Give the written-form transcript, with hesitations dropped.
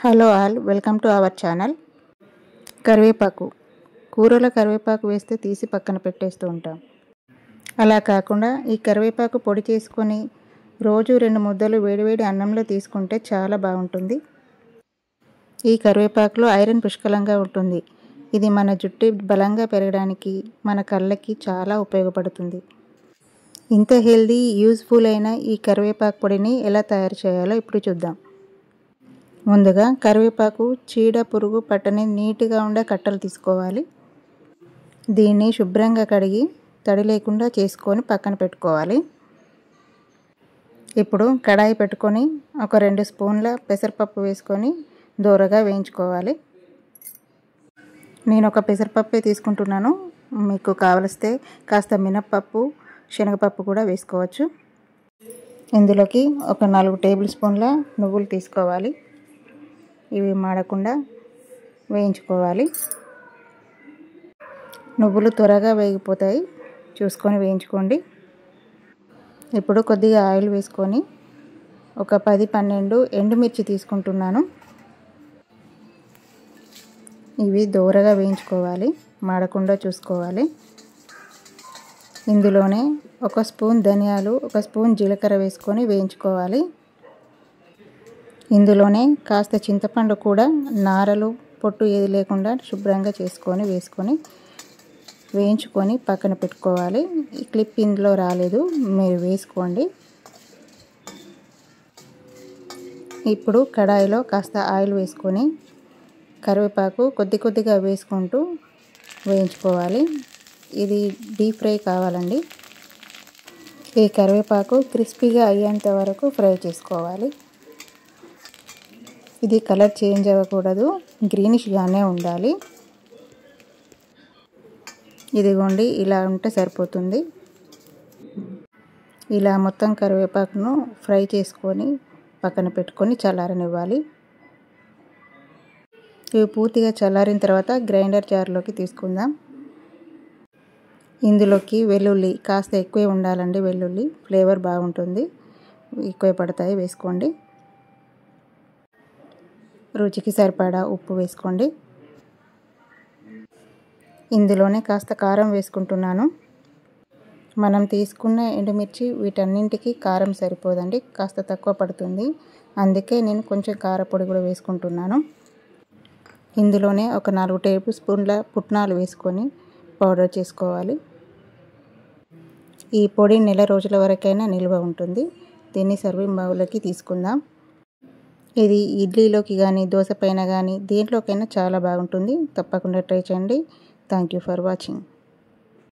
Hello all, welcome to our channel. కరివేపాకు కూరలో కరివేపాకు వేస్తే తీసి పక్కన పెట్టేస్తూ ఉంటాం. అలా కాకుండా ఈ కరివేపాకు పొడి చేసుకొని రోజు 2 ముద్దలు వేడివేడి అన్నంలో తీసుకుంటే చాలా బాగుంటుంది. ఈ కరివేపాకులో ఐరన్ పుష్కలంగా ఉంటుంది. ఇది మన జుట్టు బలంగా పెరగడానికి, మన కళ్ళకి చాలా ఉపయోగపడుతుంది. ఇంత హెల్దీ, యూజ్ఫుల్ అయిన ఈ కరివేపాకు పొడిని ఎలా తయారు చేయాలో ఇప్పుడు చూద్దాం. ముందుగా కరివేపాకు చీడ పురుగు పట్టని నీట్గా ఉండే కట్టలు తీసుకోవాలి. దీన్ని శుభ్రంగా కడిగి తడి లేకుండా చేసుకొని పక్కన పెట్టుకోవాలి. ఇప్పుడు కడాయి పెట్టుకొని ఒక 2 స్పూన్ల పెసరపప్పు వేసుకొని దోరగా వేయించుకోవాలి. నేను ఒక పెసరపప్పే తీసుకుంటున్నాను. మీకు కావలిస్తే కాస్త మినప్పప్పు, శనగపప్పు కూడా వేసుకోవచ్చు. ఇందులోకి ఒక 4 టేబుల్ స్పూన్ల నువ్వులు తీసుకోవాలి. ఇవి మాడకుండా వేయించుకోవాలి. నువ్వులు త్వరగా వేగిపోతాయి, చూసుకొని వేయించుకోండి. ఇప్పుడు కొద్దిగా ఆయిల్ వేసుకొని ఒక 10-12 ఎండుమిర్చి తీసుకుంటున్నాను. ఇవి దోరగా వేయించుకోవాలి, మాడకుండా చూసుకోవాలి. ఇందులోనే ఒక స్పూన్ ధనియాలు, ఒక స్పూన్ జీలకర్ర వేసుకొని వేయించుకోవాలి. ఇందులోనే కాస్త చింతపండు కూడా నారలు, పొట్టు ఏది లేకుండా శుభ్రంగా వేసుకొని వేయించుకొని పక్కన పెట్టుకోవాలి. ఈ క్లిప్ ఇందులో రాలేదు, మీరు వేసుకోండి. ఇప్పుడు కడాయిలో కాస్త ఆయిల్ వేసుకొని కరివేపాకు కొద్దిగా వేసుకుంటూ వేయించుకోవాలి. ఇది డీప్ ఫ్రై కావాలండి. ఈ కరివేపాకు క్రిస్పీగా అయ్యేంత వరకు ఫ్రై చేసుకోవాలి. ఇది కలర్ చేంజ్ అవ్వకూడదు, గ్రీనిష్గానే ఉండాలి. ఇదిగోండి, ఇలా ఉంటే సరిపోతుంది. ఇలా మొత్తం కరివేపాకును ఫ్రై చేసుకొని పక్కన పెట్టుకొని చల్లారనివ్వాలి. ఇవి పూర్తిగా చల్లారిన తర్వాత గ్రైండర్ జార్లోకి తీసుకుందాం. ఇందులోకి వెల్లుల్లి కాస్త ఎక్కువే ఉండాలండి. వెల్లుల్లి ఫ్లేవర్ బాగుంటుంది, ఎక్కువ పడతాయి, వేసుకోండి. రుచికి సరిపడా ఉప్పు వేసుకోండి. ఇందులోనే కాస్త కారం వేసుకుంటున్నాను. మనం తీసుకున్న ఎండుమిర్చి వీటన్నింటికి కారం సరిపోదండి, కాస్త తక్కువ పడుతుంది. అందుకే నేను కొంచెం కారపొడి కూడా వేసుకుంటున్నాను. ఇందులోనే ఒక 4 టేబుల్ స్పూన్ల పుట్నాలు వేసుకొని పౌడర్ చేసుకోవాలి. ఈ పొడి నెల రోజుల వరకైనా నిల్వ ఉంటుంది. దీన్ని సర్వింగ్ బౌల్లోకి తీసుకుందాం. ఇది ఇడ్లీలోకి కానీ, దోశ పైన కానీ, దేంట్లోకైనా చాలా బాగుంటుంది. తప్పకుండా ట్రై చేయండి. Thank you for watching.